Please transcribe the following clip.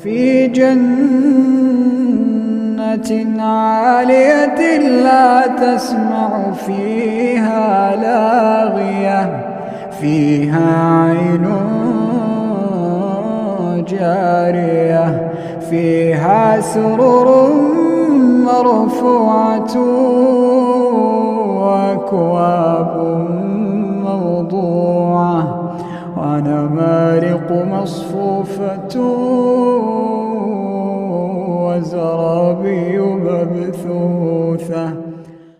في جنة عالية لا تسمع فيها لاغية فيها عين جارية فيها سرر مرفوعة وأكواب موضوعة ونمارق مصفوفة وزرابي مبثوثة